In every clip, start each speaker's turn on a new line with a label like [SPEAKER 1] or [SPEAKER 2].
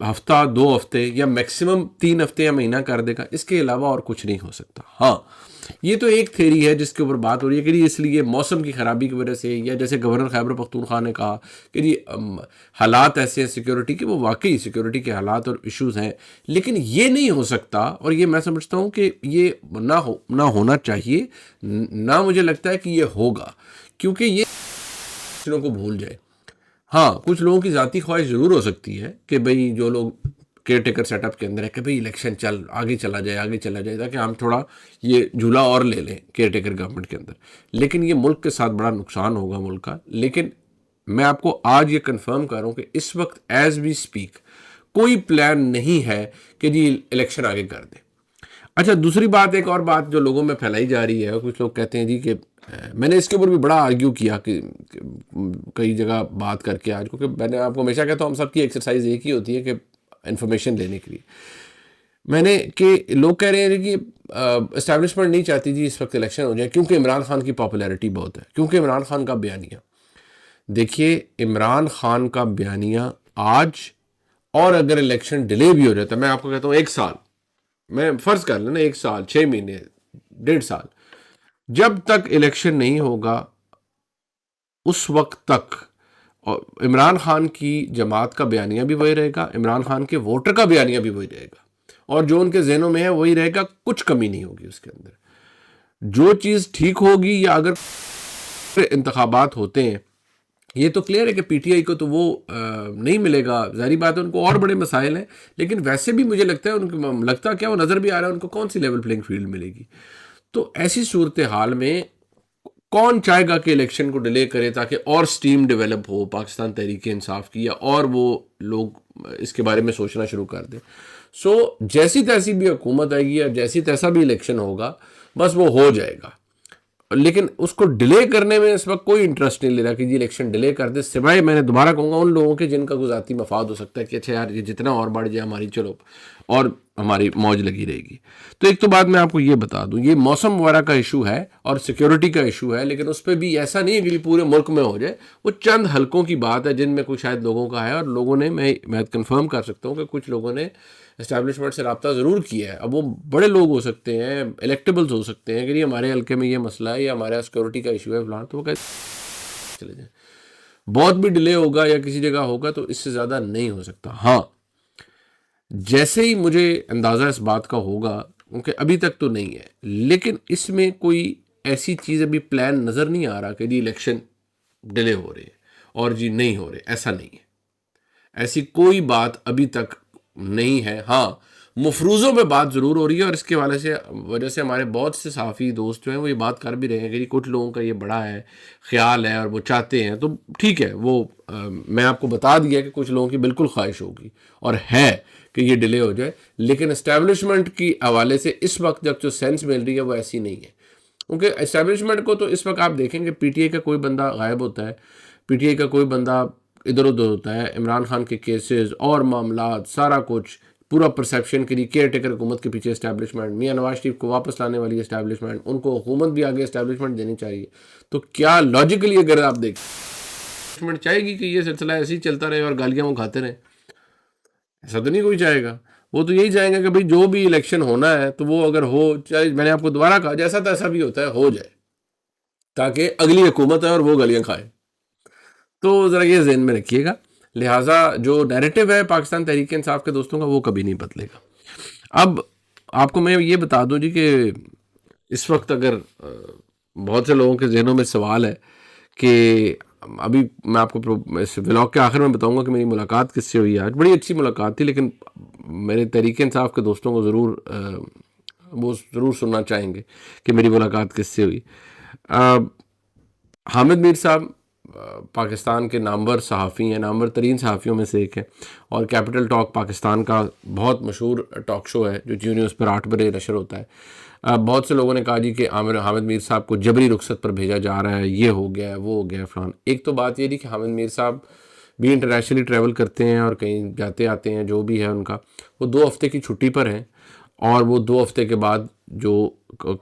[SPEAKER 1] ہفتہ 2 ہفتے یا میکسیمم 3 ہفتے یا مہینہ کر دے گا، اس کے علاوہ اور کچھ نہیں ہو سکتا۔ ہاں یہ تو ایک تھیری ہے جس کے اوپر بات ہو رہی ہے کہ جی اس لیے موسم کی خرابی کی وجہ سے، یا جیسے گورنر خیبر پختونخوا نے کہا کہ جی حالات ایسے ہیں سیکیورٹی کے، وہ واقعی سیکیورٹی کے حالات اور ایشوز ہیں، لیکن یہ نہیں ہو سکتا، اور یہ میں سمجھتا ہوں کہ یہ نہ ہونا چاہیے، نہ مجھے لگتا ہے کہ یہ ہوگا، کیونکہ یہ چیزوں کو بھول جائے۔ ہاں کچھ لوگوں کی ذاتی خواہش ضرور ہو سکتی ہے کہ بھئی جو لوگ کیئر ٹیکر سیٹ اپ کے اندر ہے کہ بھئی الیکشن آگے چلا جائے تاکہ ہم تھوڑا یہ جھولا اور لے لیں کیئر ٹیکر گورنمنٹ کے اندر، لیکن یہ ملک کے ساتھ بڑا نقصان ہوگا ملک کا۔ لیکن میں آپ کو آج یہ کنفرم کر رہا ہوں کہ اس وقت ایز وی اسپیک کوئی پلان نہیں ہے کہ جی الیکشن آگے کر دیں۔ اچھا دوسری بات، ایک اور بات جو لوگوں میں پھیلائی جا رہی ہے، کچھ لوگ کہتے ہیں جی کہ میں نے اس کے اوپر بھی بڑا آرگیو کیا کہ کئی جگہ بات کر کے آج کو، کہ میں نے آپ کو ہمیشہ کہتا ہوں ہم سب کی ایکسرسائز ایک ہی ہوتی ہے کہ انفارمیشن لینے کے لیے، میں نے کہ لوگ کہہ رہے ہیں کہ اسٹیبلشمنٹ نہیں چاہتی جی اس وقت الیکشن ہو جائے کیونکہ عمران خان کی پاپولیرٹی بہت ہے، کیونکہ عمران خان کا بیانیہ۔ دیکھیے عمران خان کا بیانیہ آج، اور اگر الیکشن ڈیلے بھی ہو جاتا ہے، میں آپ کو کہتا ہوں 1 سال، میں فرض کر لینا 1 سال 6 مہینے 1.5 سال، جب تک الیکشن نہیں ہوگا اس وقت تک عمران خان کی جماعت کا بیانیہ بھی وہی رہے گا، عمران خان کے ووٹر کا بیانیہ بھی وہی رہے گا، اور جو ان کے ذہنوں میں ہے وہی رہے گا، کچھ کمی نہیں ہوگی اس کے اندر۔ جو چیز ٹھیک ہوگی، یا اگر انتخابات ہوتے ہیں، یہ تو کلیئر ہے کہ پی ٹی آئی کو تو وہ نہیں ملے گا، ظاہری بات ہے ان کو اور بڑے مسائل ہیں، لیکن ویسے بھی مجھے لگتا ہے ان کو لگتا کیا وہ نظر بھی آ رہا ہے ان کو کون سی لیول پلینگ فیلڈ ملے گی۔ تو ایسی صورتحال میں کون چاہے گا کہ الیکشن کو ڈیلے کرے تاکہ اور سٹیم ڈیولپ ہو پاکستان تحریک انصاف کی، یا اور وہ لوگ اس کے بارے میں سوچنا شروع کر دیں۔ سو جیسی تیسی بھی حکومت آئے گی یا جیسی تیسا بھی الیکشن ہوگا، بس وہ ہو جائے گا، لیکن اس کو ڈیلے کرنے میں اس وقت کوئی انٹرسٹ نہیں لے رہا کہ جی الیکشن ڈیلے کر دے، سوائے میں نے دوبارہ کہوں گا ان لوگوں کے جن کا کوئی ذاتی مفاد ہو سکتا ہے کہ اچھا یار یہ جتنا اور بڑھ جائے ہماری، چلو اور ہماری موج لگی رہے گی۔ تو ایک تو بات میں آپ کو یہ بتا دوں، یہ موسم وغیرہ کا ایشو ہے اور سیکیورٹی کا ایشو ہے، لیکن اس پہ بھی ایسا نہیں ہے کہ پورے ملک میں ہو جائے، وہ چند حلقوں کی بات ہے جن میں کوئی شاید لوگوں کا ہے، اور لوگوں نے، میں کنفرم کر سکتا ہوں کہ کچھ لوگوں نے اسٹیبلشمنٹ سے رابطہ ضرور کیا ہے۔ اب وہ بڑے لوگ ہو سکتے ہیں، الیکٹیبلز ہو سکتے ہیں کہ یہ ہمارے حلقے میں یہ مسئلہ ہے یا ہمارے سیکیورٹی کا ایشو ہے فلاں، تو وہ کہتے چلے جائیں، بہت بھی ڈیلے ہوگا یا کسی جگہ ہوگا تو اس سے زیادہ نہیں ہو سکتا۔ ہاں جیسے ہی مجھے اندازہ اس بات کا ہوگا، کیونکہ ابھی تک تو نہیں ہے، لیکن اس میں کوئی ایسی چیز ابھی پلان نظر نہیں آ رہا کہ جی الیکشن ڈیلے ہو رہے ہیں اور جی نہیں ہو رہے، ایسا نہیں ہے، ایسی کوئی بات ابھی تک نہیں ہے۔ ہاں مفروضوں میں بات ضرور ہو رہی ہے، اور اس کے وجہ سے ہمارے بہت سے صحافی دوست جو ہیں وہ یہ بات کر بھی رہے ہیں کہ کچھ لوگوں کا یہ بڑا ہے خیال ہے اور وہ چاہتے ہیں، تو ٹھیک ہے، وہ میں آپ کو بتا دیا کہ کچھ لوگوں کی بالکل خواہش ہوگی اور ہے کہ یہ ڈیلے ہو جائے، لیکن اسٹیبلشمنٹ کی حوالے سے اس وقت جب جو سینس مل رہی ہے وہ ایسی نہیں ہے، کیونکہ اسٹیبلشمنٹ کو تو اس وقت آپ دیکھیں کہ پی ٹی آئی کا کوئی بندہ غائب ہوتا ہے، پی ٹی آئی کا کوئی بندہ ادھر ادھر ہوتا ہے، عمران خان کے کیسز اور معاملات سارا کچھ پورا پرسیپشن کے لیے کیئر ٹیکر حکومت کے پیچھے اسٹیبلشمنٹ، میاں نواز شریف کو واپس لانے والی اسٹیبلشمنٹ، ان کو حکومت بھی آگے اسٹیبلشمنٹ دینی چاہیے۔ تو کیا لاجیکلی اگر آپ دیکھیں اسٹیبلشمنٹ چاہے گی کہ یہ سلسلہ ایسے ہی چلتا رہے اور گالیاں وہ کھاتے رہیں؟ ایسا تو نہیں کوئی چاہے گا، وہ تو یہی چاہیں گا کہ بھئی جو بھی الیکشن ہونا ہے تو وہ اگر ہو، چاہے میں نے آپ کو دوبارہ کہا جیسا تیسا بھی ہوتا ہے ہو جائے، تاکہ اگلی حکومت ہے اور وہ گالیاں کھائے۔ تو ذرا یہ ذہن میں رکھیے گا، لہٰذا جو نیریٹو ہے پاکستان تحریک انصاف کے دوستوں کا وہ کبھی نہیں بدلے گا۔ اب آپ کو میں یہ بتا دوں جی کہ اس وقت اگر بہت سے لوگوں کے ذہنوں میں سوال ہے کہ ابھی میں آپ کو اس ولاگ کے آخر میں بتاؤں گا کہ میری ملاقات کس سے ہوئی آج، بڑی اچھی ملاقات تھی، لیکن میرے تحریک انصاف کے دوستوں کو وہ ضرور سننا چاہیں گے کہ میری ملاقات کس سے ہوئی۔ حامد میر صاحب پاکستان کے نامور صحافی ہیں، نامور ترین صحافیوں میں سے ایک ہے، اور کیپٹل ٹاک پاکستان کا بہت مشہور ٹاک شو ہے جو جیو نیوز پر 8 بجے نشر ہوتا ہے۔ بہت سے لوگوں نے کہا جی کہ حامد میر صاحب کو جبری رخصت پر بھیجا جا رہا ہے، یہ ہو گیا ہے، وہ ہو گیا ہے فلان۔ ایک تو بات یہ تھی کہ حامد میر صاحب بھی انٹرنیشنلی ٹریول کرتے ہیں اور کہیں جاتے آتے ہیں، جو بھی ہے ان کا، وہ 2 ہفتے کی چھٹی پر ہیں، اور وہ 2 ہفتے کے بعد جو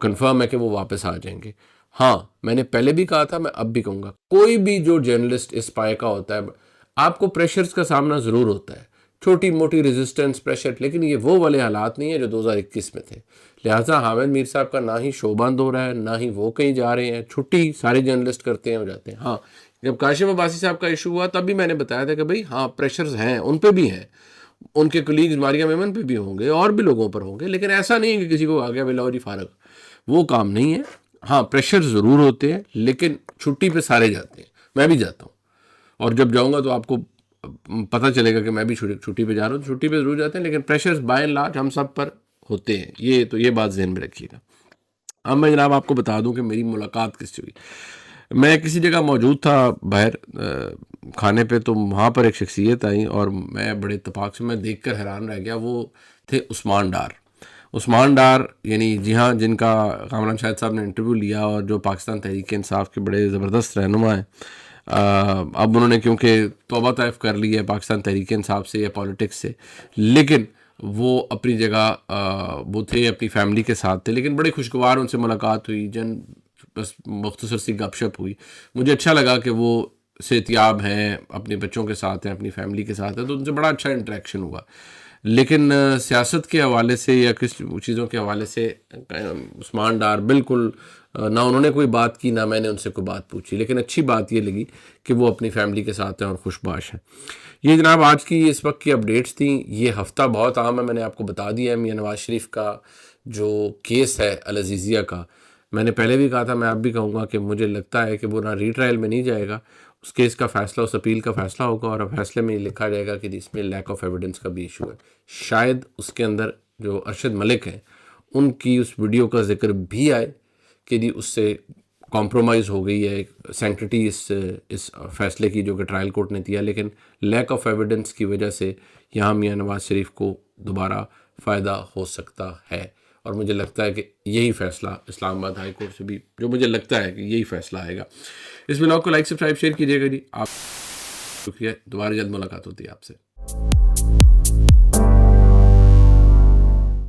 [SPEAKER 1] کنفرم ہے کہ وہ واپس آ جائیں گے۔ ہاں میں نے پہلے بھی کہا تھا، میں اب بھی کہوں گا، کوئی بھی جو جرنلسٹ اس پائے کا ہوتا ہے، آپ کو پریشرز کا سامنا ضرور ہوتا ہے، چھوٹی موٹی ریزسٹنس پریشر، لیکن یہ وہ والے حالات نہیں ہیں جو 2021 میں تھے. لہٰذا حامد میر صاحب کا نہ ہی شو بند ہو رہا ہے، نہ ہی وہ کہیں جا رہے ہیں. چھٹی سارے جرنلسٹ کرتے ہیں، ہو جاتے ہیں. ہاں جب کاشف عباسی صاحب کا ایشو ہوا تب بھی میں نے بتایا تھا کہ بھئی ہاں پریشرز ہیں، ان پہ بھی ہیں، ان کے کلیگز ماریہ میمن پہ بھی ہوں گے اور بھی لوگوں پر ہوں گے، لیکن ایسا نہیں ہے کہ کسی کو آ گیا بلاؤ جی فارغ، وہ کام نہیں ہے. ہاں پریشر ضرور ہوتے ہیں، لیکن چھٹی پہ سارے جاتے ہیں، میں بھی جاتا ہوں، اور جب جاؤں گا تو آپ کو پتہ چلے گا کہ میں بھی چھٹی پہ جا رہا ہوں. چھٹی پہ ضرور جاتے ہیں، لیکن پریشرز بائی اینڈ لارج ہم سب پر ہوتے ہیں. یہ بات ذہن میں رکھیے گا. اب میں جناب آپ کو بتا دوں کہ میری ملاقات کس سے ہوئی. میں کسی جگہ موجود تھا باہر کھانے پہ، تو وہاں پر ایک شخصیت آئی اور میں بڑے اتفاق سے میں دیکھ کر حیران رہ گیا. وہ تھے عثمان ڈار. عثمان ڈار یعنی جی ہاں جن کا کامران شاہد صاحب نے انٹرویو لیا اور جو پاکستان تحریک انصاف کے بڑے زبردست رہنما ہیں. اب انہوں نے کیونکہ توبہ طائف کر لی ہے پاکستان تحریک انصاف سے یا پولیٹکس سے، لیکن وہ اپنی جگہ وہ تھے، اپنی فیملی کے ساتھ تھے. لیکن بڑے خوشگوار ان سے ملاقات ہوئی، بس مختصر سی گپ شپ ہوئی. مجھے اچھا لگا کہ وہ صحتیاب ہیں، اپنے بچوں کے ساتھ ہیں، اپنی فیملی کے ساتھ ہیں، تو ان سے بڑا اچھا انٹریکشن ہوا. لیکن سیاست کے حوالے سے یا کس چیزوں کے حوالے سے عثمان ڈار بالکل نہ انہوں نے کوئی بات کی، نہ میں نے ان سے کوئی بات پوچھی. لیکن اچھی بات یہ لگی کہ وہ اپنی فیملی کے ساتھ ہیں اور خوش باش ہیں. یہ جناب آج کی اس وقت کی اپڈیٹس تھیں. یہ ہفتہ بہت عام ہے، میں نے آپ کو بتا دیا ہے. میاں نواز شریف کا جو کیس ہے العزیزیہ کا، میں نے پہلے بھی کہا تھا، میں اب بھی کہوں گا کہ مجھے لگتا ہے کہ وہ نہ ری ٹرائل میں نہیں جائے گا. اس کیس کا فیصلہ، اس اپیل کا فیصلہ ہوگا، اور فیصلے میں یہ لکھا جائے گا کہ اس میں لیک آف ایویڈنس کا بھی ایشو ہے. شاید اس کے اندر جو ارشد ملک ہیں ان کی اس ویڈیو کا ذکر بھی آئے کہ جی اس سے کمپرومائز ہو گئی ہے سینکٹریٹی اس فیصلے کی جو کہ ٹرائل کورٹ نے دیا. لیکن لیک آف ایویڈنس کی وجہ سے یہاں میاں نواز شریف کو دوبارہ فائدہ ہو سکتا ہے، اور مجھے لگتا ہے کہ یہی فیصلہ اسلام آباد ہائی کورٹ سے بھی، جو مجھے لگتا ہے کہ یہی فیصلہ آئے گا. اس ولاگ کو لائک سبسکرائب شیئر کیجیے گا جی. آپ شکریہ. دوبارہ جلد ملاقات ہوتی ہے آپ سے.